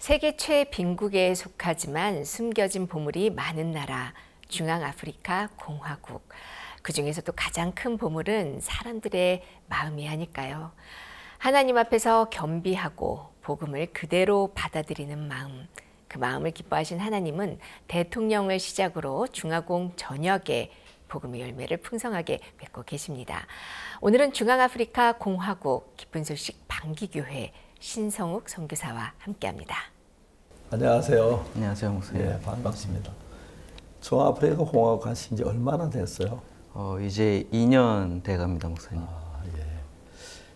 세계 최빈국에 속하지만 숨겨진 보물이 많은 나라 중앙아프리카 공화국. 그중에서도 가장 큰 보물은 사람들의 마음이 아닐까요? 하나님 앞에서 겸비하고 복음을 그대로 받아들이는 마음. 그 마음을 기뻐하신 하나님은 대통령을 시작으로 중화공 전역에 복음의 열매를 풍성하게 맺고 계십니다. 오늘은 중앙아프리카 공화국 기쁜 소식 방기교회 신성욱 선교사와 함께합니다. 안녕하세요. 안녕하세요, 목사님. 예, 반갑습니다. 중앙아프리카 공화국 가신 지 얼마나 됐어요? 이제 2년 돼갑니다, 목사님. 예.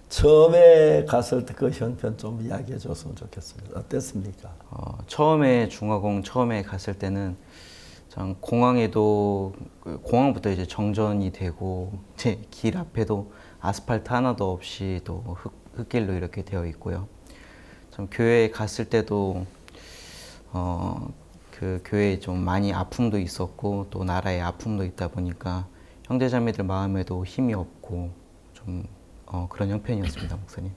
처음에 갔을 때 그 형편 좀 이야기해 줬으면 좋겠습니다. 어땠습니까? 처음에 중화공 처음에 갔을 때는 참 공항에도 공항부터 이제 정전이 되고 제 길 앞에도 아스팔트 하나도 없이 또 흙길로 이렇게 되어 있고요. 참 교회에 갔을 때도 그 교회에 좀 많이 아픔도 있었고 또 나라에 아픔도 있다 보니까 형제자매들 마음에도 힘이 없고 좀 그런 형편이었습니다, 목사님.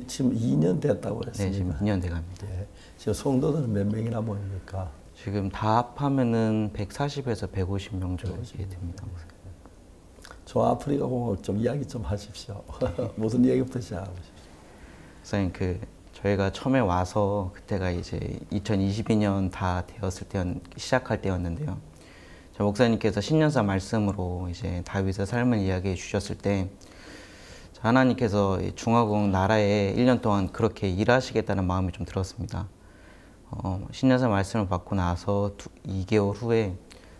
지금 2년 됐다고 그랬습니다. 네, 지금 2년 돼갑니다. 예. 지금 성도들은 몇 명이나 모입니까? 지금 다 합하면은 140에서 150명 정도 됩니다, 목사님. 중앙아프리카 공화국 좀 이야기 좀 하십시오. 무슨 얘기부터 시작하십시오. 목사님, 저희가 처음에 와서 그때가 이제 2022년 다 되었을 때 시작할 때였는데요. 목사님께서 신년사 말씀으로 이제 다윗의 삶을 이야기해 주셨을 때 하나님께서 중화국 나라에 1년 동안 그렇게 일하시겠다는 마음이 좀 들었습니다. 신년사 말씀을 받고 나서 2개월 후에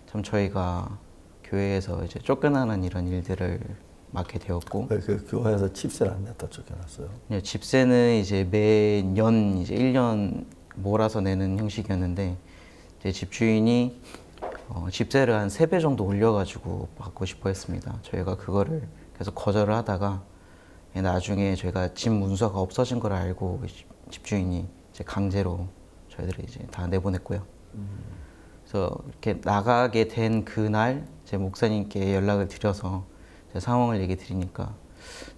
참 저희가 교회에서 이제 쫓겨나는 이런 일들을 맡게 되었고. 그 교회에서 집세를 안 냈다 쫓겨났어요? 네, 집세는 이제 매년 이제 1년 몰아서 내는 형식이었는데 이제 집주인이 집세를 한 3배 정도 올려가지고 받고 싶어 했습니다. 저희가 그거를 계속 거절을 하다가 나중에 저희가 집 문서가 없어진 걸 알고 집주인이 이제 강제로 저희들이 이제 다 내보냈고요. 그래서 이렇게 나가게 된 그날 제 목사님께 연락을 드려서 제 상황을 얘기 드리니까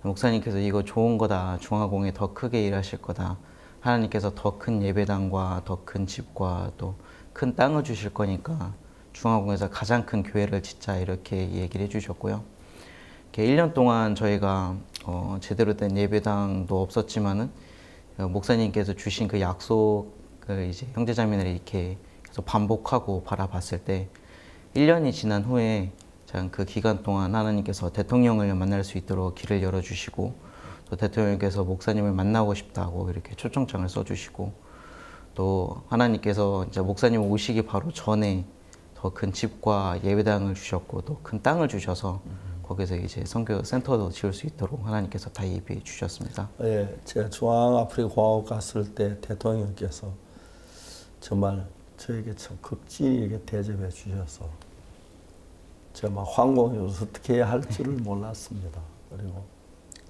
목사님께서 이거 좋은 거다. 중화공에 더 크게 일하실 거다. 하나님께서 더 큰 예배당과 더 큰 집과 또 큰 땅을 주실 거니까 중화공에서 가장 큰 교회를 짓자 이렇게 얘기를 해주셨고요. 이렇게 1년 동안 저희가 제대로 된 예배당도 없었지만은 목사님께서 주신 그 약속을 이제 형제자매들이 이렇게 계속 반복하고 바라봤을 때 1년이 지난 후에 그 기간 동안 하나님께서 대통령을 만날 수 있도록 길을 열어주시고 또 대통령께서 목사님을 만나고 싶다고 이렇게 초청장을 써주시고 또 하나님께서 이제 목사님 오시기 바로 전에 더 큰 집과 예배당을 주셨고 또 큰 땅을 주셔서 거기서 이제 선교 센터도 지을 수 있도록 하나님께서 다 예비해 주셨습니다. 예, 제가 중앙아프리카 공화국 갔을 때 대통령께서 정말 저에게 참 극진하게 대접해 주셔서 제가 막 황공이 어떻게 해야 할 줄을 몰랐습니다. 그리고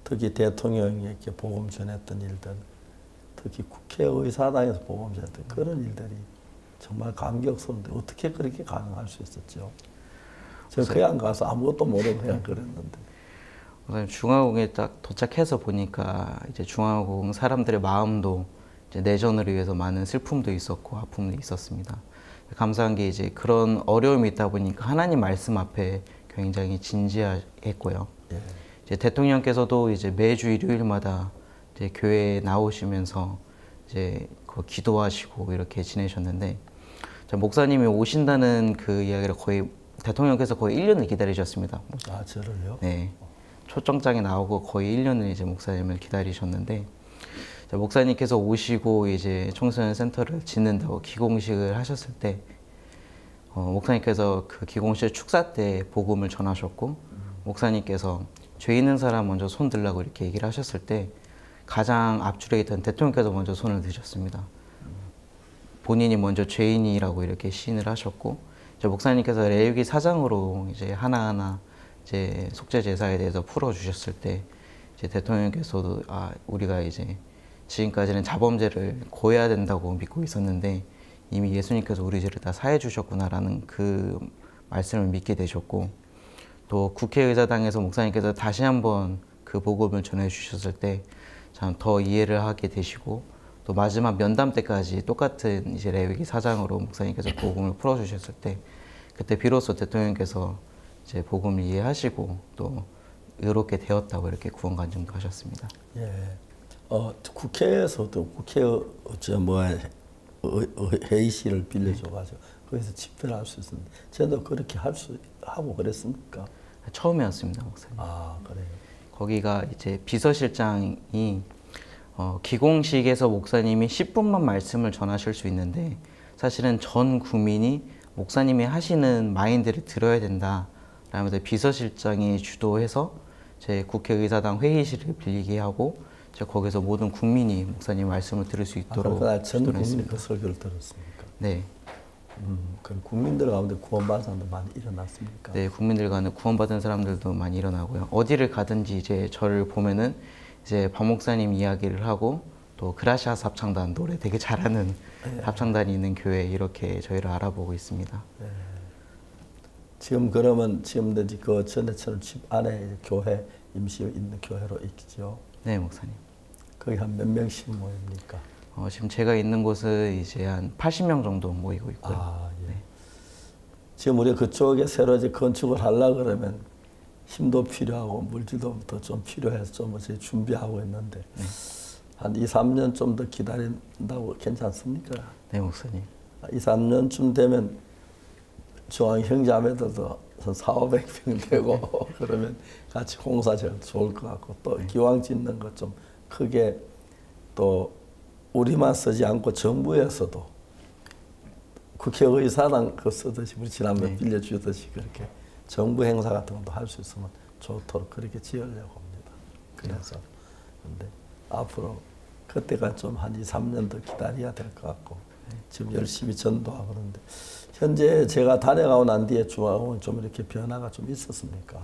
특히 대통령에게 복음 전했던 일들, 특히 국회의사당에서 복음 전했던 그런 일들이 정말 감격스러운데 어떻게 그렇게 가능할 수 있었죠? 제가 그냥 가서 아무것도 모르고 그냥 그랬는데. 중화공에 딱 도착해서 보니까 이제 중화공 사람들의 마음도 이제 내전을 위해서 많은 슬픔도 있었고 아픔도 있었습니다. 감사한 게 이제 그런 어려움이 있다 보니까 하나님 말씀 앞에 굉장히 진지했고요. 예. 이제 대통령께서도 이제 매주 일요일마다 이제 교회에 나오시면서 이제 기도하시고 이렇게 지내셨는데 목사님이 오신다는 그 이야기를 거의 대통령께서 거의 1년을 기다리셨습니다. 아, 저를요? 네. 초청장이 나오고 거의 1년을 이제 목사님을 기다리셨는데 목사님께서 오시고 이제 청소년 센터를 짓는다고 기공식을 하셨을 때 목사님께서 그 기공식 축사 때 복음을 전하셨고 목사님께서 죄 있는 사람 먼저 손 들라고 이렇게 얘기를 하셨을 때 가장 앞줄에 있던 대통령께서 먼저 손을 드셨습니다. 본인이 먼저 죄인이라고 이렇게 시인을 하셨고 이제 목사님께서 레위기 4장으로 이제 하나하나 이제 속죄 제사에 대해서 풀어 주셨을 때 이제 대통령께서도 우리가 이제 지금까지는 자범죄를 고해야 된다고 믿고 있었는데 이미 예수님께서 우리 죄를 다 사해 주셨구나라는 그 말씀을 믿게 되셨고 또 국회의사당에서 목사님께서 다시 한번 그 복음을 전해 주셨을 때 참 더 이해를 하게 되시고 또 마지막 면담 때까지 똑같은 이제 레위기 사장으로 목사님께서 복음을 풀어주셨을 때 그때 비로소 대통령께서 이제 복음을 이해하시고 또 의롭게 되었다고 이렇게 구원 간증도 하셨습니다. 예. 국회에서도 회의실을 빌려줘가지고 거기서 집회를 할 수 있었는데, 저도 그렇게 하고 그랬습니까? 처음이었습니다, 목사님. 아, 그래요. 거기가 이제 비서실장이 기공식에서 목사님이 10분만 말씀을 전하실 수 있는데 사실은 전 국민이 목사님이 하시는 마인드를 들어야 된다. 라면서 비서실장이 주도해서 제 국회의사당 회의실을 빌리게 하고 거기서 모든 국민이 목사님 말씀을 들을 수 있도록 그날 전 국민이 했습니다. 그 설교를 들었습니까? 네. 그럼 국민들 가운데 구원받은 사람도 많이 일어났습니까? 네, 국민들 가운데 구원받은 사람들도 많이 일어나고요. 어디를 가든지 이제 저를 보면은 이제 박 목사님 이야기를 하고 또 그라시아스 합창단 노래 되게 잘하는 합창단이 있는 교회 이렇게 저희를 알아보고 있습니다. 네. 지금 그러면 그 전에처럼 집 안에 교회 임시 있는 교회로 있죠? 네, 목사님. 거기 한 몇 명씩 모입니까? 지금 제가 있는 곳은 이제 한 80명 정도 모이고 있고요. 아, 예. 네. 지금 우리 그쪽에 새로 이제 건축을 하려고 그러면 힘도 필요하고 물질도 더 좀 필요해서 좀 이제 준비하고 있는데 네. 한 2, 3년 좀 더 기다린다고 괜찮습니까? 네, 목사님. 2, 3년쯤 되면 중앙 형제자매들도 400~500명 되고 그러면 같이 공사 져도 좋을 것 같고 또 기왕 짓는 것 좀 크게 또 우리만 쓰지 않고 정부에서도 국회의사당 그 쓰듯이 우리 지난번에 빌려주듯이 그렇게 정부 행사 같은 것도 할 수 있으면 좋도록 그렇게 지으려고 합니다. 그래서 근데 앞으로 그때가 좀 한 2, 3년 더 기다려야 될 것 같고 지금 열심히 전도하고 그러는데 현재 제가 다녀가고 난 뒤에 중앙은 좀 이렇게 변화가 좀 있었습니까?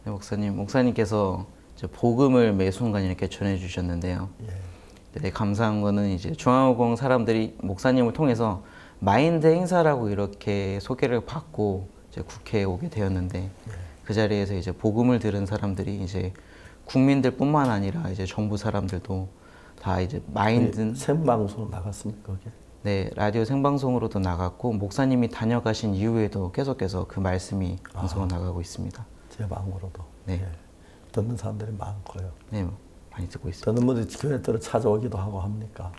네, 목사님께서 이제 복음을 매 순간 이렇게 전해주셨는데요. 예. 네, 감사한 거는 이제 중앙오공 사람들이 목사님을 통해서 마인드 행사라고 이렇게 소개를 받고 이제 국회에 오게 되었는데 그 자리에서 이제 복음을 들은 사람들이 이제 국민들뿐만 아니라 이제 정부 사람들도 다 이제 마인드 생방송 나갔습니까 그게? 네, 라디오 생방송으로도 나갔고 목사님이 다녀가신 이후에도 계속해서 그 말씀이 방송으로 나가고 있습니다. 제 방으로도. 네. 예. 듣는 사람들이 많고요. 네, 많이 듣고 있습니다. 듣는 분들이 교회들을 찾아오기도 하고 합니까?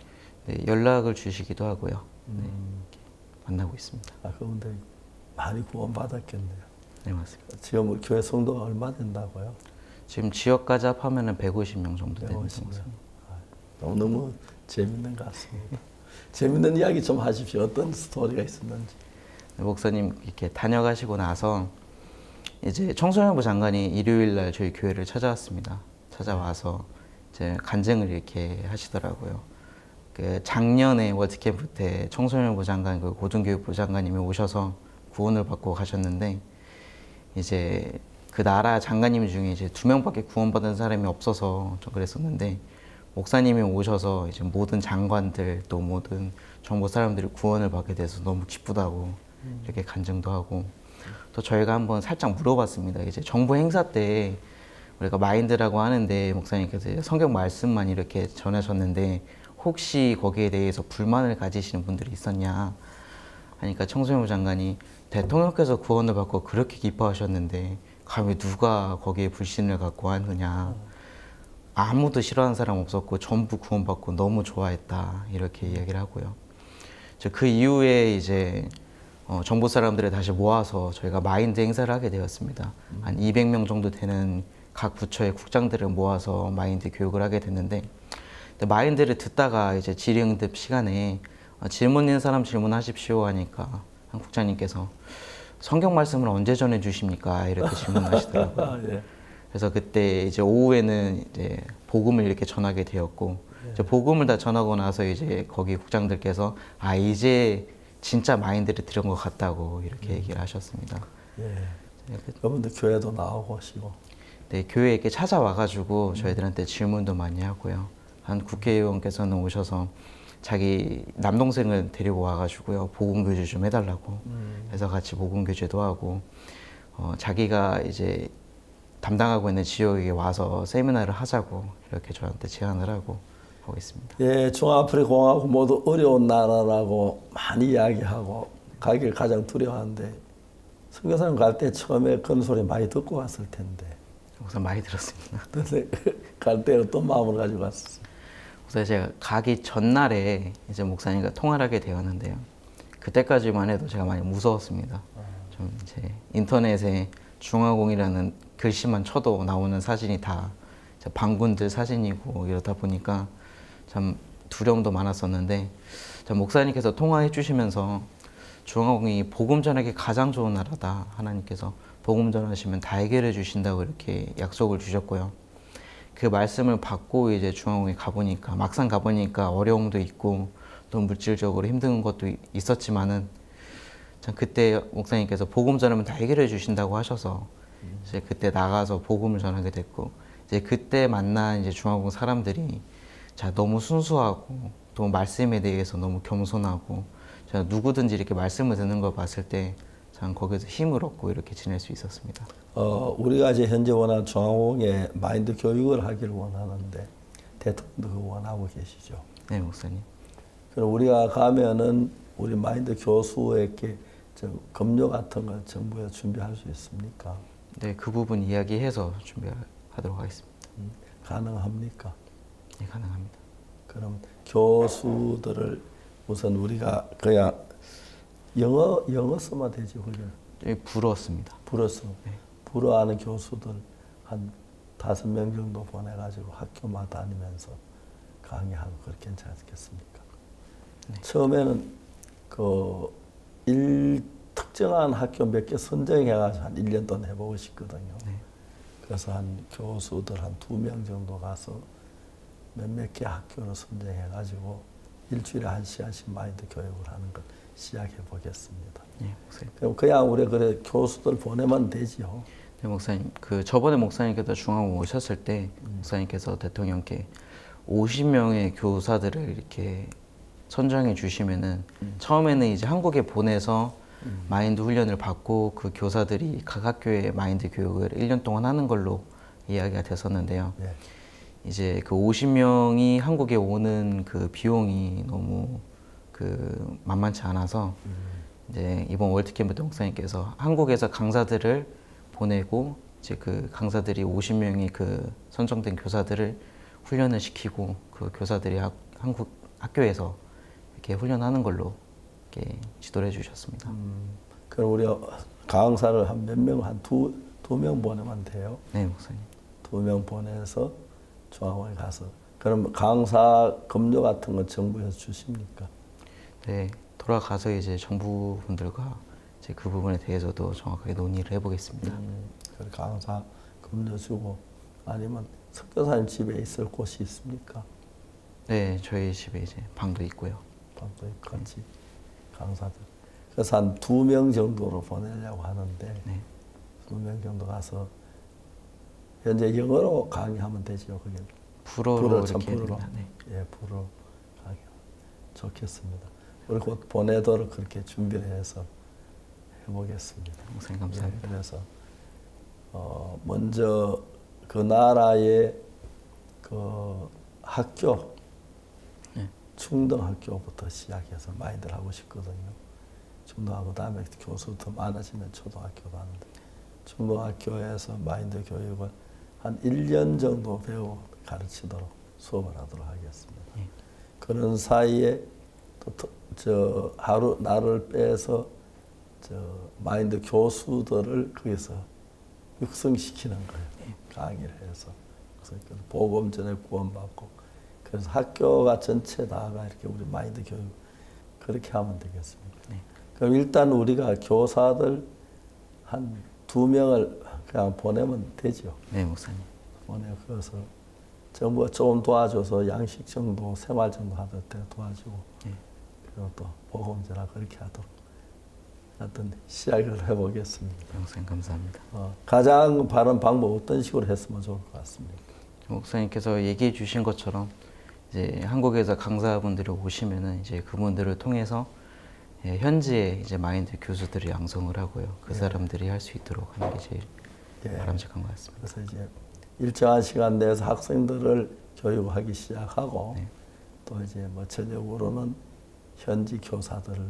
네, 연락을 주시기도 하고요. 네, 만나고 있습니다. 그런데 많이 구원받았겠네요. 네, 맞습니다. 지금 교회 성도가 얼마 된다고요? 지금 지역까지 합하면 150명 정도 되는 150명. 정도. 너무 재밌는 것 같습니다. 재밌는 이야기 좀 하십시오. 어떤 스토리가 있었는지. 네, 목사님 이렇게 다녀가시고 나서 이제 청소년부 장관이 일요일 날 저희 교회를 찾아왔습니다. 찾아와서 이제 간증을 이렇게 하시더라고요. 그 작년에 워드캠프 때 청소년부 장관, 그 고등교육부 장관님이 오셔서 구원을 받고 가셨는데 이제 그 나라 장관님 중에 이제 2명밖에 구원받은 사람이 없어서 좀 그랬었는데 목사님이 오셔서 이제 모든 장관들 또 모든 정부 사람들이 구원을 받게 돼서 너무 기쁘다고 이렇게 간증도 하고 또 저희가 한번 살짝 물어봤습니다. 이제 정부 행사 때 우리가 마인드라고 하는데 목사님께서 성경 말씀만 이렇게 전하셨는데 혹시 거기에 대해서 불만을 가지시는 분들이 있었냐 하니까 청소년부 장관이 대통령께서 구원을 받고 그렇게 기뻐하셨는데 감히 누가 거기에 불신을 갖고 하느냐 아무도 싫어하는 사람 없었고 전부 구원받고 너무 좋아했다 이렇게 이야기를 하고요. 그 이후에 이제 정부 사람들을 다시 모아서 저희가 마인드 행사를 하게 되었습니다. 한 200명 정도 되는 각 부처의 국장들을 모아서 마인드 교육을 하게 됐는데 마인드를 듣다가 이제 질의응답 시간에 질문 있는 사람 질문하십시오 하니까 한 국장님께서 성경 말씀을 언제 전해 주십니까? 이렇게 질문하시더라고요. 예. 그래서 그때 이제 오후에는 이제 복음을 이렇게 전하게 되었고 이제 복음을 다 전하고 나서 이제 거기 국장들께서 이제 진짜 마인드를 들은 것 같다고 이렇게 얘기를 하셨습니다. 예. 여러분들 교회도 나오고 오시고. 네, 교회에 이렇게 찾아와가지고 저희들한테 질문도 많이 하고요. 한 국회의원께서는 오셔서 자기 남동생을 데리고 와가지고요. 복음교제 좀 해달라고 해서 같이 복음교제도 하고 자기가 이제 담당하고 있는 지역에 와서 세미나를 하자고 이렇게 저한테 제안을 하고 하고 있습니다. 예, 중앙아프리카 공화국 모두 어려운 나라라고 많이 이야기하고 가기를 가장 두려워하는데 선교사님 갈 때 처음에 그런 소리 많이 듣고 갔을 텐데. 우선 많이 들었습니다. 근데 갈 때 어떤 마음을 가지고 갔었어요? 우선 제가 가기 전날에 이제 목사님과 통화를 하게 되었는데요. 그때까지만 해도 제가 많이 무서웠습니다. 좀 이제 인터넷에 중화공이라는 글씨만 쳐도 나오는 사진이 다 반군들 사진이고 이러다 보니까 참 두려움도 많았었는데 참 목사님께서 통화해 주시면서 중화공이 복음 전하기 가장 좋은 나라다. 하나님께서 복음 전하시면 다 해결해 주신다고 이렇게 약속을 주셨고요. 그 말씀을 받고 이제 중화공에 가보니까 막상 가보니까 어려움도 있고 또 물질적으로 힘든 것도 있었지만은 참 그때 목사님께서 복음 전하면 다 해결해 주신다고 하셔서 이제 그때 나가서 복음을 전하게 됐고 이제 그때 만난 이제 중화공 사람들이 자 너무 순수하고 또 말씀에 대해서 너무 겸손하고 자 누구든지 이렇게 말씀을 듣는 걸 봤을 때 참 거기서 힘을 얻고 이렇게 지낼 수 있었습니다. 우리가 이제 현재 원하는 중앙공의 마인드 교육을 하기를 원하는데 대통령도 그거 원하고 계시죠? 네, 목사님. 그럼 우리가 가면은 우리 마인드 교수에게 검료 같은 걸 정부에서 준비할 수 있습니까? 네, 그 부분 이야기해서 준비하도록 하겠습니다. 가능합니까? 네, 가능합니다. 그럼 교수들을 우선 우리가 그냥 영어 써만 되지 훈련. 불어습니다. 불어서 네. 불어하는 교수들 한 5명 정도 보내가지고 학교마다 다니면서 강의하고 그렇게 괜찮겠습니까? 네. 처음에는 특정한 학교 몇 개 선정해가지고 한 1년 동안 해보고 싶거든요. 네. 그래서 한 교수들 한 2명 정도 가서 몇몇 개 학교를 선정해가지고 일주일에 1시간씩 마인드 교육을 하는 걸 시작해 보겠습니다. 네, 목사님. 그럼 그냥 우리 그래 교수들 보내면 되지요. 네, 목사님. 그 저번에 목사님께서 중앙공 오셨을 때 목사님께서 대통령께 50명의 교사들을 이렇게 선정해 주시면은 처음에는 이제 한국에 보내서 마인드 훈련을 받고 그 교사들이 각 학교에 마인드 교육을 1년 동안 하는 걸로 이야기가 됐었는데요. 네. 이제 그 50명이 한국에 오는 그 비용이 너무 그 만만치 않아서 이제 이번 월드캠프 때 목사님께서 한국에서 강사들을 보내고 이제 그 강사들이 50명이 그 선정된 교사들을 훈련을 시키고 그 교사들이 한국 학교에서 이렇게 훈련하는 걸로 이렇게 지도를 해주셨습니다. 그럼 우리가 강사를 한 몇 명, 한 두 명 보내면 돼요. 네, 목사님. 2명 보내서 중앙원에 가서. 그럼 강사 급료 같은 건 정부에서 주십니까? 네, 돌아가서 이제 정부 분들과 이제 그 부분에 대해서도 정확하게 논의를 해보겠습니다. 그 강사 급료 주고 아니면 선교사님 집에 있을 곳이 있습니까? 네, 저희 집에 이제 방도 있고요. 방도 있고 같이 강사들. 그래서 한 2명 정도로 보내려고 하는데 네. 2명 정도 가서 현재 영어로 강의하면 되죠. 그게 불어로 참 이렇게 불어로. 됩니다. 네. 예, 불어 강의 좋겠습니다. 우리 곧 보내도록 그렇게 준비를 해서 해보겠습니다. 목사님 감사합니다. 예, 그래서 먼저 그 나라의 그 학교 네. 중등학교부터 시작해서 많이들 하고 싶거든요. 중등학교 다음에 교수 더 많아지면 초등학교도 하는데 중등학교에서 마인드 교육을 한 1년 정도 배우고 가르치도록 수업을 하도록 하겠습니다. 예. 그런 사이에 또 하루 날을 빼서 마인드 교수들을 거기서 육성시키는 거예요. 강의를 해서 그래서 복음 전에 구원받고 그래서 학교가 전체 다가 이렇게 우리 마인드 교육 그렇게 하면 되겠습니다. 네. 그럼 일단 우리가 교사들 한 2명을 그냥 보내면 되죠. 네, 목사님. 보내서 정부가 조금 도와줘서 양식 정도, 생활 정도 하도록 도와주고 네. 그리고 또 복음 전하 그렇게 하도록 하여튼 시작을 해보겠습니다. 네, 목사님 감사합니다. 가장 바른 방법 어떤 식으로 했으면 좋을 것 같습니다. 목사님께서 얘기해 주신 것처럼 이제 한국에서 강사분들이 오시면은 이제 그분들을 통해서 현지에 이제 마인드 교수들이 양성을 하고요. 그 사람들이 할 수 있도록 하는 게 제일 바람직한 것 같습니다. 그래서 이제 일정한 시간 내에서 학생들을 교육하기 시작하고 네. 또 이제 뭐 저녁으로는 현지 교사들을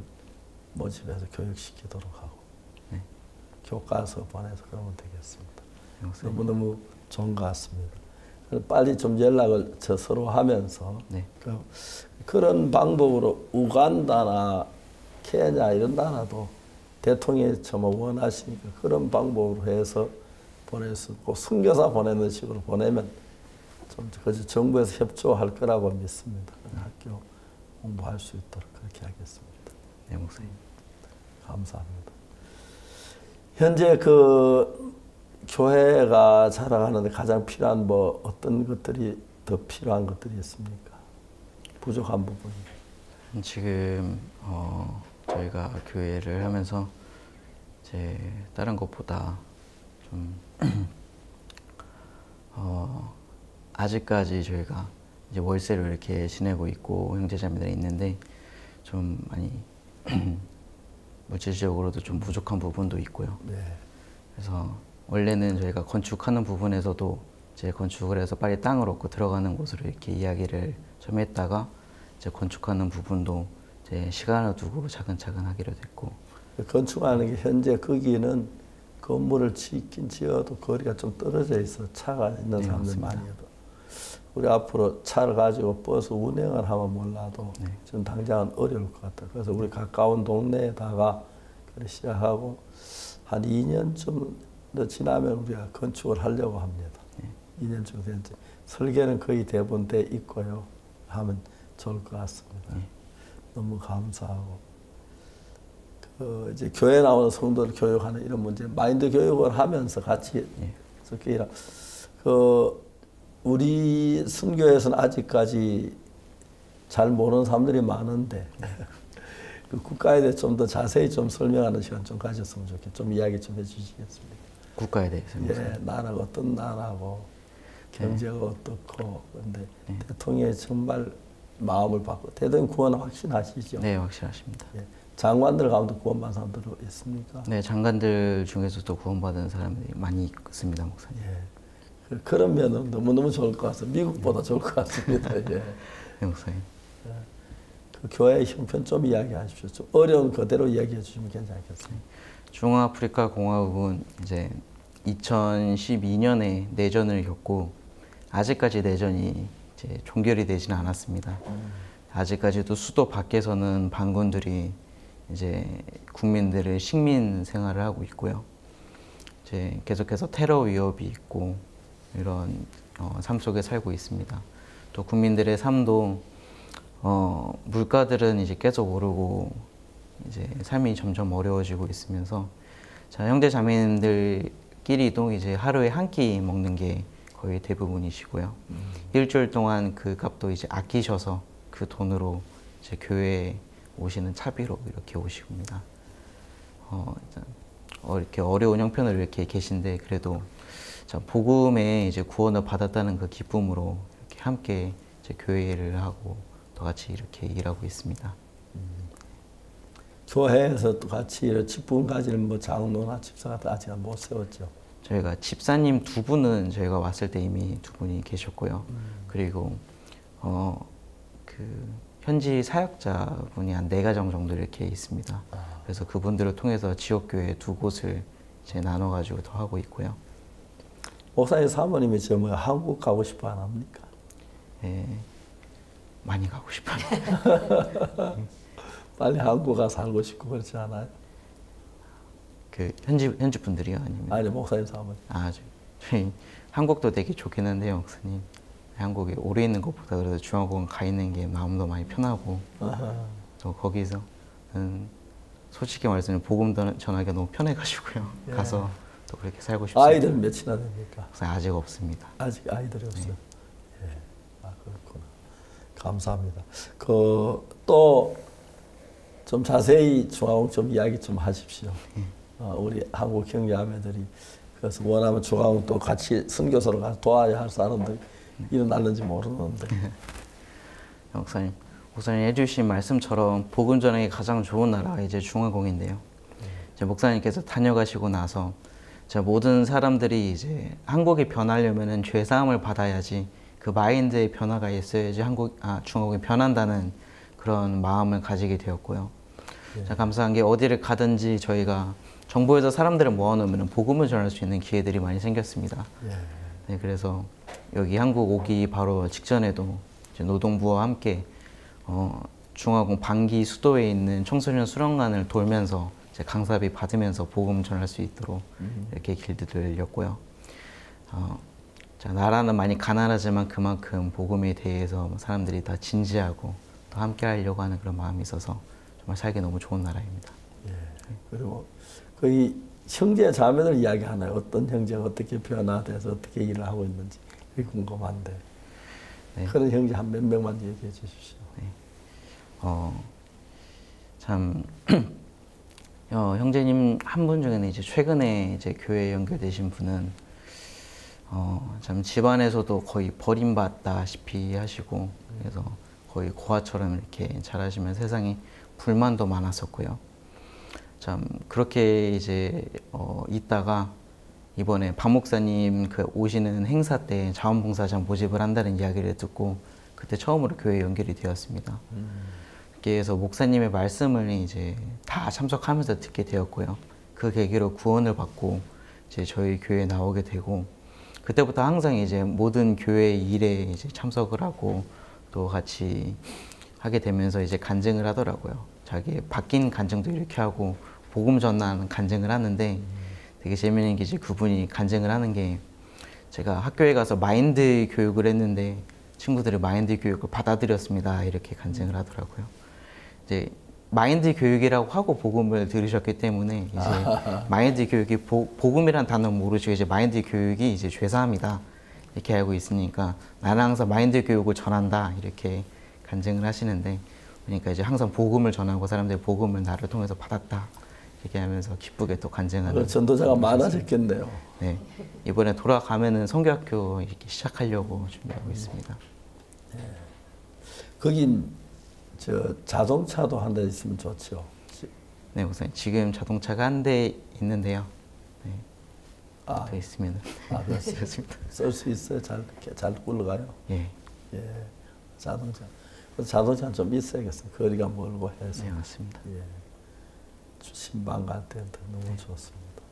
모집해서 교육시키도록 하고 네. 교과서 보내서 그러면 되겠습니다. 네, 목사님. 너무너무 좋은 것 같습니다. 빨리 좀 연락을 서로 하면서 네. 그런 방법으로 우간다나 케냐 이런 나라도 대통령이 정말 원하시니까 그런 방법으로 해서 보낼 수 있고 선교사 보내는 식으로 보내면 좀 정부에서 협조할 거라고 믿습니다. 학교 공부할 수 있도록 그렇게 하겠습니다. 네, 목사님. 감사합니다. 현재 그 교회가 자라가는데 가장 필요한 뭐 어떤 것들이 더 필요한 것들이 있습니까? 부족한 부분이. 지금 저희가 교회를 하면서 이제 다른 것보다 좀 아직까지 저희가 이제 월세를 이렇게 지내고 있고 형제자매들이 있는데 좀 많이 물질적으로도 좀 부족한 부분도 있고요. 네. 그래서 원래는 저희가 건축하는 부분에서도 이제 건축을 해서 빨리 땅을 얻고 들어가는 곳으로 이렇게 이야기를 좀 했다가 이제 건축하는 부분도 이제 시간을 두고 차근차근 하기로 됐고. 건축하는 게 현재 거기는 건물을 짓긴 지어도 거리가 좀 떨어져 있어 차가 있는 네, 사람들 맞습니다. 많이 해도 우리 앞으로 차를 가지고 버스 운행을 하면 몰라도 네. 지금 당장은 어려울 것 같아요. 그래서 우리 가까운 동네에다가 그래 시작하고 한 2년쯤 더 지나면 우리가 건축을 하려고 합니다. 네. 2년쯤 된지 설계는 거의 대부분 돼 있고요. 하면 좋을 것 같습니다. 네. 너무 감사하고 그 이제 교회 나오는 성도를 교육하는 이런 문제 마인드 교육을 하면서 같이 섞여 그 우리 선교에서는 아직까지 잘 모르는 사람들이 많은데 그 국가에 대해 좀 더 자세히 좀 설명하는 시간 좀 가졌으면 좋겠어요. 좀 이야기 좀 해주시겠습니까? 국가에 대해서. 예, 나라가 어떤 나라고 경제가 어떻고 그런데 대통령이 정말 마음을 받고 대통령 구원 확신하시죠? 네, 확실하십니다. 예, 장관들 가운데 구원받은 사람들 있습니까? 네, 장관들 중에서도 구원받은 사람들이 많이 있습니다, 목사님. 예, 그런 면은 너무너무 좋을 것 같습니다. 미국보다 좋을 것 같습니다. 예. 네, 목사님. 그 교회의 형편 좀 이야기하십시오. 좀 어려운 그대로 이야기해 주시면 괜찮겠습니다. 중앙아프리카 공화국은 이제 2012년에 내전을 겪고 아직까지 내전이 이제 종결이 되지는 않았습니다. 아직까지도 수도 밖에서는 반군들이 이제 국민들의 식민 생활을 하고 있고요. 이제 계속해서 테러 위협이 있고 이런 삶 속에 살고 있습니다. 또 국민들의 삶도 물가들은 이제 계속 오르고 이제 삶이 점점 어려워지고 있으면서 자, 형제 자매님들끼리도 이제 하루에 한 끼 먹는 게 거의 대부분이시고요. 일주일 동안 그 값도 이제 아끼셔서 그 돈으로 이제 교회에 오시는 차비로 이렇게 오십니다. 이렇게 어려운 형편으로 이렇게 계신데 그래도 자, 복음에 이제 구원을 받았다는 그 기쁨으로 이렇게 함께 이제 교회를 하고 또 같이 이렇게 일하고 있습니다. 교회에서 또 같이 이런 직분 가지는 뭐 장로나 집사 같은 아직 못 세웠죠. 저희가 집사님 두 분은 저희가 왔을 때 이미 두 분이 계셨고요. 그리고 그 현지 사역자분이 한 4가정 정도 이렇게 있습니다. 그래서 그분들을 통해서 지역교회 2곳을 이제 나눠가지고 더 하고 있고요. 목사님 사모님이 저 뭐 한국 가고 싶어 안 합니까? 예, 많이 가고 싶어요. 빨리 한국 가서 살고 싶고 그렇지 않아요? 그 현지 분들이요, 아니면? 아니 목사님 사모님. 저희 한국도 되게 좋긴 한데요, 목사님. 한국에 오래 있는 것보다 그래도 중앙공원 가 있는 게 마음도 많이 편하고 또 거기서 솔직히 말씀드리면 복음 전하기가 너무 편해가지고요. 예. 가서 또 그렇게 살고 싶습니다. 아이들 몇이나 됩니까? 아직 없습니다. 아직 아이들이 없어요. 예, 그렇구나. 감사합니다. 그 또 좀 자세히 중앙 좀 이야기 좀 하십시오. 우리 한국 형제자매들이 그래서 원하면 중앙 또 같이 선교사로 가서 도와야 할 사람들이 일어났는지 모르는데. 목사님 해주신 말씀처럼 복음 전하기 가장 좋은 나라가 이제 중화공인데요. 이제 목사님께서 다녀가시고 나서 모든 사람들이 이제 한국이 변하려면은 죄 사함을 받아야지 그 마인드의 변화가 있어야지 중국이 변한다는 그런 마음을 가지게 되었고요. 자, 감사한 게 어디를 가든지 저희가 정부에서 사람들을 모아놓으면 복음을 전할 수 있는 기회들이 많이 생겼습니다. 네, 그래서 여기 한국 오기 바로 직전에도 이제 노동부와 함께 중화공 방기 수도에 있는 청소년 수련관을 돌면서 이제 강사비 받으면서 복음 전할 수 있도록 이렇게 길들을 열렸고요. 자, 나라는 많이 가난하지만 그만큼 복음에 대해서 사람들이 다 진지하고 또 함께 하려고 하는 그런 마음이 있어서 정말 살기 너무 좋은 나라입니다. 예. 그리고 거의 형제 자매들 이야기하나요? 어떤 형제가 어떻게 변화돼서 어떻게 일을 하고 있는지 그게 궁금한데 네. 그런 형제 한 몇 명만 얘기해 주십시오. 네. 참 형제님 한 분 중에는 이제 최근에 이제 교회에 연결되신 분은 참 집안에서도 거의 버림받다시피 하시고 그래서 거의 고아처럼 이렇게 자라시면 세상에 불만도 많았었고요. 참 그렇게 이제 있다가 이번에 박 목사님 그 오시는 행사 때 자원봉사자 모집을 한다는 이야기를 듣고 그때 처음으로 교회에 연결이 되었습니다. 그래서 목사님의 말씀을 이제 다 참석하면서 듣게 되었고요. 그 계기로 구원을 받고 이제 저희 교회에 나오게 되고 그때부터 항상 이제 모든 교회 일에 이제 참석을 하고 또 같이 하게 되면서 이제 간증을 하더라고요. 자기 바뀐 간증도 이렇게 하고 복음 전하는 간증을 하는데 되게 재미있는 게 이제 그분이 간증을 하는 게 제가 학교에 가서 마인드 교육을 했는데 친구들이 마인드 교육을 받아들였습니다. 이렇게 간증을 하더라고요. 이제 마인드 교육이라고 하고 복음을 들으셨기 때문에 이제 마인드 교육이 복음이란 단어 모르시고 이제 마인드 교육이 이제 죄사함이다 이렇게 알고 있으니까 나는 항상 마인드 교육을 전한다 이렇게 간증을 하시는데 그러니까 이제 항상 복음을 전하고 사람들이 복음을 나를 통해서 받았다 이렇게 하면서 기쁘게 또 간증하는 전도자가 많아졌겠네요. 네, 이번에 돌아가면은 성교학교 이렇게 시작하려고 준비하고 있습니다. 거긴 저 자동차도 한 대 있으면 좋죠. 네, 우선 지금 자동차가 한 대 있는데요. 네, 더 있으면 그렇습니다. 쓸 수 있어요. 잘 굴러가요. 예. 예, 자동차. 자동차는 좀 있어야겠어요. 거리가 멀고 해서. 네, 맞습니다. 예. 신방 갈 때는 너무 좋습니다.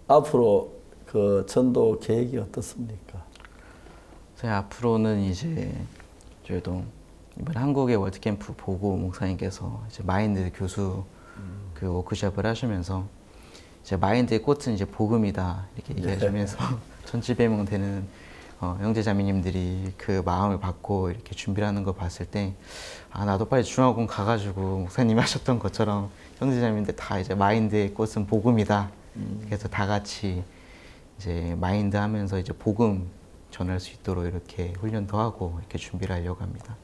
앞으로 그 전도 계획이 어떻습니까? 저희 앞으로는 이제 저희도 이번 한국의 월드캠프 보고 목사님께서 이제 마인드 교수 그 워크숍을 하시면서 이제 마인드의 꽃은 이제 복음이다 이렇게 얘기하시면서 전지배명 되는 형제자매님들이 그 마음을 받고 이렇게 준비를 하는 걸 봤을 때 나도 빨리 중화공 가가지고 목사님이 하셨던 것처럼 형제자매님들 다 이제 마인드의 꽃은 복음이다. 그래서 다 같이 이제 마인드 하면서 이제 복음 전할 수 있도록 이렇게 훈련도 하고 이렇게 준비를 하려고 합니다.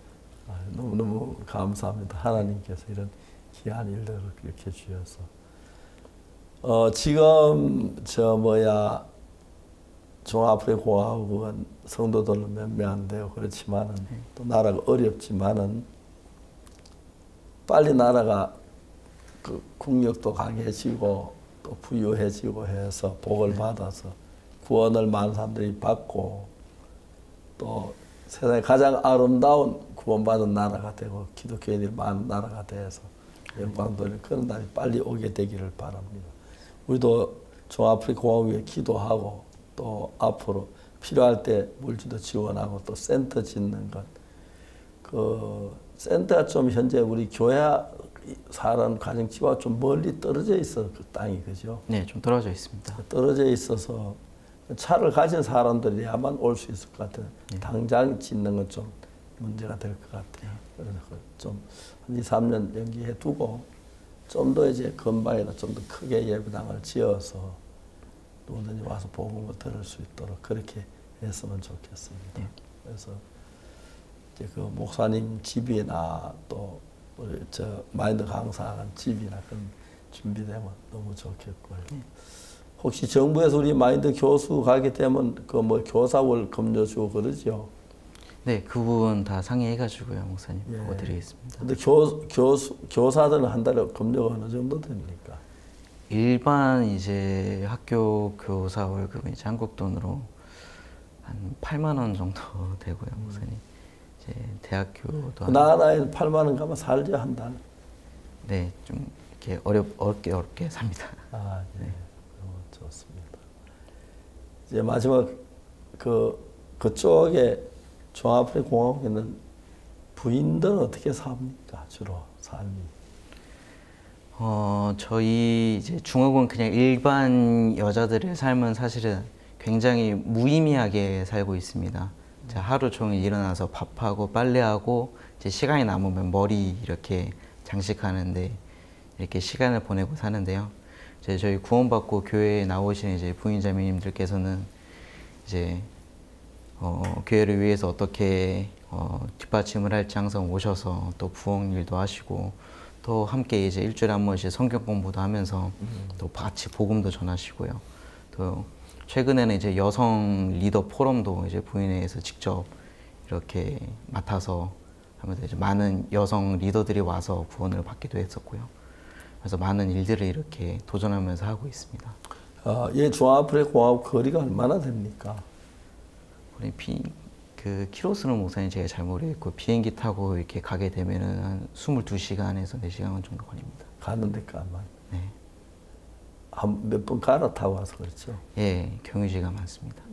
너무너무 감사합니다. 하나님께서 이런 귀한 일들을 이렇게 주셔서. 지금 중앙아프리카 공화국은 성도들은 몇 명 안 돼요. 그렇지만은 또 나라가 어렵지만은 빨리 나라가 그 국력도 강해지고 또 부유해지고 해서 복을 받아서 구원을 많은 사람들이 받고 또 세상에 가장 아름다운 구원받은 나라가 되고 기독교인들이 많은 나라가 돼서 영광 돌리는 그런 날이 빨리 오게 되기를 바랍니다. 우리도 중앙아프리카 공화국에 기도하고 또 앞으로 필요할 때 물질도 지원하고 또 센터 짓는 것. 그 센터가 좀 현재 우리 교회 사는 가정집과 좀 멀리 떨어져 있어 그 땅이 그죠? 네, 좀 떨어져 있습니다. 떨어져 있어서 차를 가진 사람들이야만 올 수 있을 것 같아요. 당장 짓는 건 좀 문제가 될 것 같아요. 그래서 좀 한 2, 3년 연기해 두고 좀 더 이제 건방에다 좀 더 크게 예배당을 지어서 누구든지 와서 복음을 들을 수 있도록 그렇게 했으면 좋겠습니다. 그래서 이제 그 목사님 집이나 또 우리 마인드 강사한 집이나 그런 준비되면 너무 좋겠고요. 혹시 정부에서 우리 마인드 교수 가게 되면 그 교사월 급료 주고 그러죠? 네, 그 부분 다 상의해가지고요, 목사님 보고 드리겠습니다. 근데 교사들은 한 달에 급료가 어느 정도 됩니까? 일반 이제 학교 교사 월급은 이제 한국 돈으로 한 8만 원 정도 되고요, 목사님. 이제 대학교도 나라에 8만 원 가면 살지 한 달. 네, 좀 이렇게 어렵게 삽니다. 아, 네. 좋습니다. 이제 마지막 그쪽에 중앙아프리카 공화국에 있는 부인들은 어떻게 삽니까? 주로 삶이. 저희 이제 중국은 그냥 일반 여자들의 삶은 사실은 굉장히 무의미하게 살고 있습니다. 하루 종일 일어나서 밥하고 빨래하고 이제 시간이 남으면 머리 이렇게 장식하는데 이렇게 시간을 보내고 사는데요. 이제 저희 구원받고 교회에 나오신 이제 부인자매님들께서는 이제 교회를 위해서 어떻게 뒷받침을 할지 항상 오셔서 또 부엌 일도 하시고 또 함께 이제 일주일에 한 번씩 성경 공부도 하면서 또 같이 복음도 전하시고요. 또 최근에는 이제 여성 리더 포럼도 이제 부인회에서 직접 이렇게 맡아서 하면서 이제 많은 여성 리더들이 와서 구원을 받기도 했었고요. 그래서 많은 일들을 이렇게 도전하면서 하고 있습니다. 예, 중앙아프리카 공화국 거리가 얼마나 됩니까? 그 키로수는 목사님 제가 잘 모르겠고 비행기 타고 이렇게 가게 되면은 한 22시간에서 4시간 정도 걸립니다. 가는 데까만. 네. 한 몇 번 갈아타고 와서 그렇죠? 예, 경유지가 많습니다.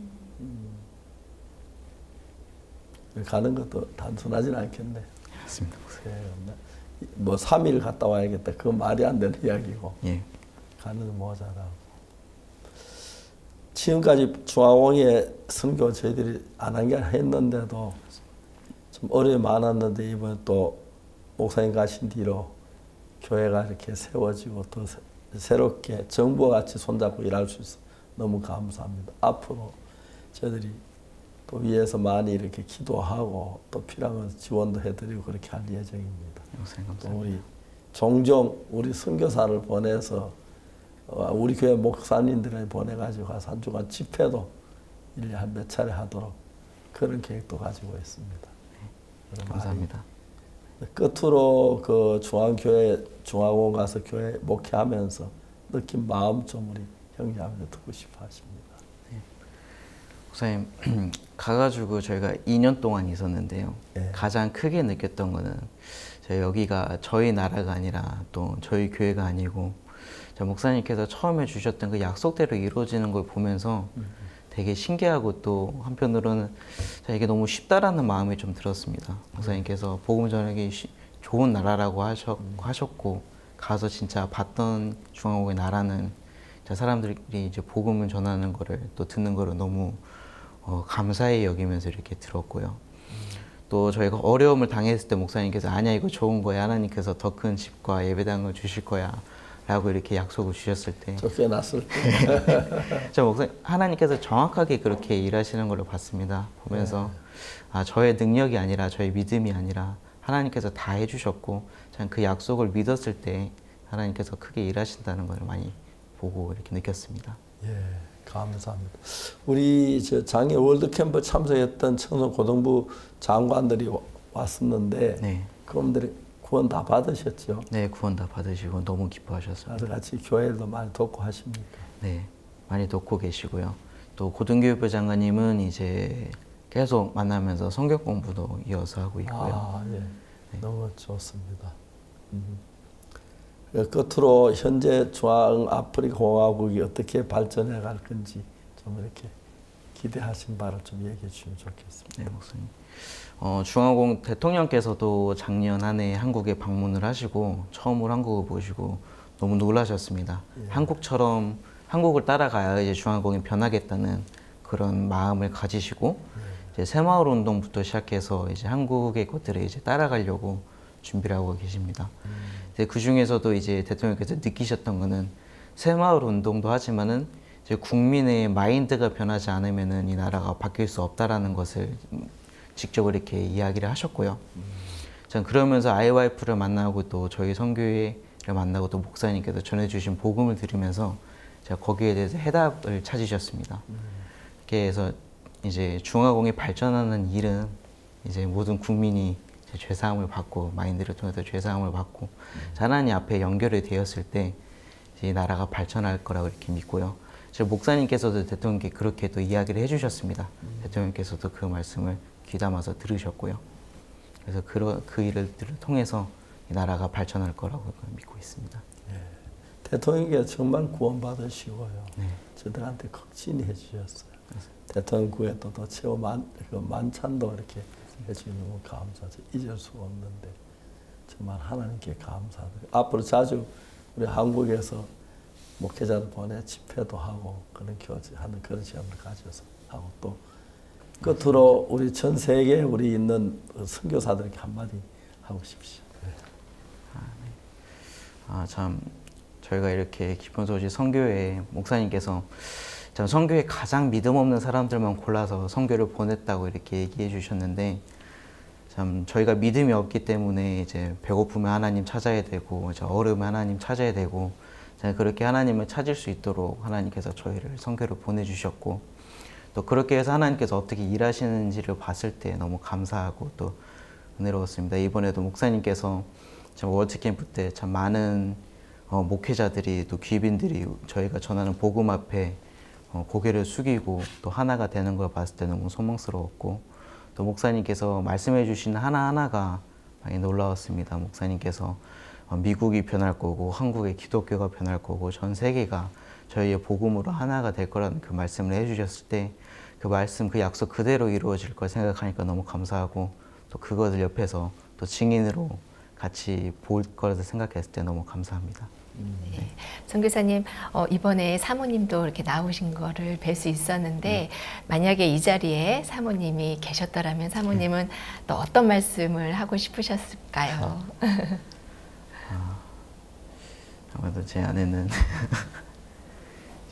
가는 것도 단순하진 않겠네. 맞습니다. 뭐 3일 갔다 와야겠다. 그건 말이 안 되는 이야기고. 예. 가는 모자라고. 지금까지 중앙공의 선교 저희들이 안 한 게 했는데도 좀 어려움이 많았는데 이번에 또 목사님 가신 뒤로 교회가 이렇게 세워지고 또 새롭게 정부와 같이 손잡고 일할 수 있어 너무 감사합니다. 앞으로 저희들이 또 위에서 많이 이렇게 기도하고 또 필요한 지원도 해드리고 그렇게 할 예정입니다. 목사님 또 감사합니다. 우리 종종 우리 선교사를 보내서 우리 교회 목사님들을 보내가지고 가서 한 주간 집회도 1년에 한 몇 차례 하도록 그런 계획도 가지고 있습니다. 네, 감사합니다. 끝으로 그 중앙교회, 중앙원 가서 교회 목회하면서 느낀 마음 좀 우리 형제하면서 듣고 싶어 하십니다. 목사님, 가가지고 저희가 2년 동안 있었는데요. 네. 가장 크게 느꼈던 거는 여기가 저희 나라가 아니라 또 저희 교회가 아니고 목사님께서 처음에 주셨던 그 약속대로 이루어지는 걸 보면서 되게 신기하고 또 한편으로는 이게 너무 쉽다라는 마음이 좀 들었습니다. 목사님께서 복음 전하기 좋은 나라라고 하셨고 가서 진짜 봤던 중앙국의 나라는 사람들이 이제 복음을 전하는 거를 또 듣는 거를 너무 감사히 여기면서 이렇게 들었고요. 또 저희가 어려움을 당했을 때 목사님께서 아니야 이거 좋은 거야 하나님께서 더 큰 집과 예배당을 주실 거야 라고 이렇게 약속을 주셨을 때 쫓겨났을 때 저 목사님 하나님께서 정확하게 그렇게 일하시는 걸 봤습니다. 보면서 저의 능력이 아니라 저의 믿음이 아니라 하나님께서 다 해주셨고 저는 그 약속을 믿었을 때 하나님께서 크게 일하신다는 걸 많이 보고 이렇게 느꼈습니다. 예, 감사합니다. 우리 장애 월드캠프 참석했던 청소고등부 장관들이 왔었는데 네. 그분들이 구원 다 받으셨죠? 네, 구원 다 받으시고 너무 기뻐하셨습니다. 같이 교회도 많이 돕고 하십니까? 네, 많이 돕고 계시고요. 또 고등교육부 장관님은 이제 계속 만나면서 성경 공부도 이어서 하고 있고요. 예. 네. 너무 좋습니다. 끝으로 현재 중앙아프리카 공화국이 어떻게 발전해 갈 건지 좀 이렇게 기대하신 바를 좀 얘기해 주시면 좋겠습니다. 네, 목사님. 중앙공 대통령께서도 작년 한 해 한국에 방문을 하시고 처음으로 한국을 보시고 너무 놀라셨습니다. 예. 한국을 따라가야 이제 중앙공이 변하겠다는 그런 마음을 가지시고 이제 새마을 운동부터 시작해서 이제 한국의 것들을 이제 따라가려고 준비를 하고 계십니다. 그 중에서도 이제 대통령께서 느끼셨던 거는 새마을 운동도 하지만은 이제 국민의 마인드가 변하지 않으면은 이 나라가 바뀔 수 없다라는 것을 직접 이렇게 이야기를 하셨고요. 전 그러면서 아이와이프를 만나고 또 저희 선교회를 만나고 또 목사님께서 전해주신 복음을 들으면서 제가 거기에 대해서 해답을 찾으셨습니다. 이렇게 해서 이제 중화공이 발전하는 일은 이제 모든 국민이 죄사함을 받고 마인드를 통해서 죄사함을 받고 하나님 앞에 연결이 되었을 때 이 나라가 발전할 거라고 이렇게 믿고요. 제 목사님께서도 대통령께 그렇게 또 이야기를 해주셨습니다. 대통령께서도 그 말씀을 귀담아서 들으셨고요. 그래서 그 일을 통해서 이 나라가 발전할 거라고 믿고 있습니다. 대통령께 정말 구원받으시고요. 네. 저들한테 극진히 해주셨어요. 대통령 구에 또 최후 만찬도 이렇게 해주시는 건 감사하죠. 잊을 수가 없는데 정말 하나님께 감사드려요. 앞으로 자주 우리 한국에서 목회자들 보내 집회도 하고 그런 교제하는 그런 시간을 가져서 하고 또 끝으로 우리 전 세계에 우리 있는 선교사들에게 한마디 하고 싶으시죠. 참 저희가 이렇게 깊은 소식 선교회 목사님께서 참 선교회 가장 믿음 없는 사람들만 골라서 선교를 보냈다고 이렇게 얘기해 주셨는데 참 저희가 믿음이 없기 때문에 이제 배고프면 하나님 찾아야 되고 이제 얼으면 하나님 찾아야 되고 그렇게 하나님을 찾을 수 있도록 하나님께서 저희를 선교를 보내주셨고 또 그렇게 해서 하나님께서 어떻게 일하시는지를 봤을 때 너무 감사하고 또 은혜로웠습니다. 이번에도 목사님께서 월드캠프 때 참 많은 목회자들이 또 귀빈들이 저희가 전하는 복음 앞에 고개를 숙이고 또 하나가 되는 걸 봤을 때 너무 소망스러웠고 또 목사님께서 말씀해 주신 하나하나가 많이 놀라웠습니다. 목사님께서 미국이 변할 거고 한국의 기독교가 변할 거고 전 세계가 저희의 복음으로 하나가 될 거라는 그 말씀을 해주셨을 때 그 말씀 그 약속 그대로 이루어질 걸 생각하니까 너무 감사하고 또 그것을 옆에서 또 증인으로 같이 볼 거라고 생각했을 때 너무 감사합니다. 네. 선교사님 이번에 사모님도 이렇게 나오신 거를 뵐 수 있었는데 만약에 이 자리에 사모님이 계셨더라면 사모님은 또 어떤 말씀을 하고 싶으셨을까요? 아무래도 제 아내는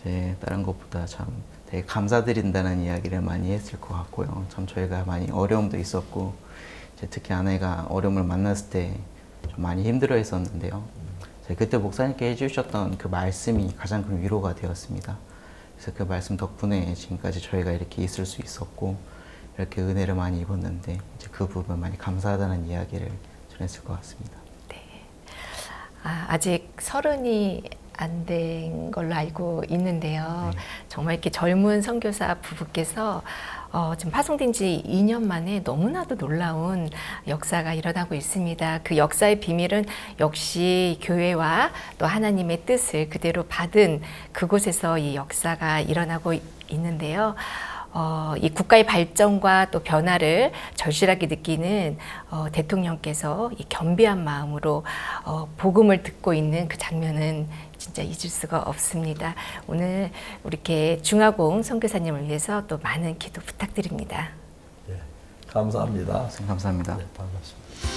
제 다른 것보다 참 되게 감사드린다는 이야기를 많이 했을 것 같고요. 참 저희가 많이 어려움도 있었고 이제 특히 아내가 어려움을 만났을 때 좀 많이 힘들어 했었는데요. 그때 목사님께 해주셨던 그 말씀이 가장 큰 위로가 되었습니다. 그래서 그 말씀 덕분에 지금까지 저희가 이렇게 있을 수 있었고 이렇게 은혜를 많이 입었는데 이제 그 부분 많이 감사하다는 이야기를 전했을 것 같습니다. 네. 아직 30이 안 된 걸로 알고 있는데요. 네. 정말 이렇게 젊은 선교사 부부께서 지금 파송된 지 2년 만에 너무나도 놀라운 역사가 일어나고 있습니다. 그 역사의 비밀은 역시 교회와 또 하나님의 뜻을 그대로 받은 그곳에서 이 역사가 일어나고 있는데요. 이 국가의 발전과 또 변화를 절실하게 느끼는 대통령께서 이 겸비한 마음으로 복음을 듣고 있는 그 장면은 진짜 잊을 수가 없습니다. 오늘 이렇게 중화공 선교사님을 위해서 또 많은 기도 부탁드립니다. 예, 감사합니다. 감사합니다. 네, 반갑습니다.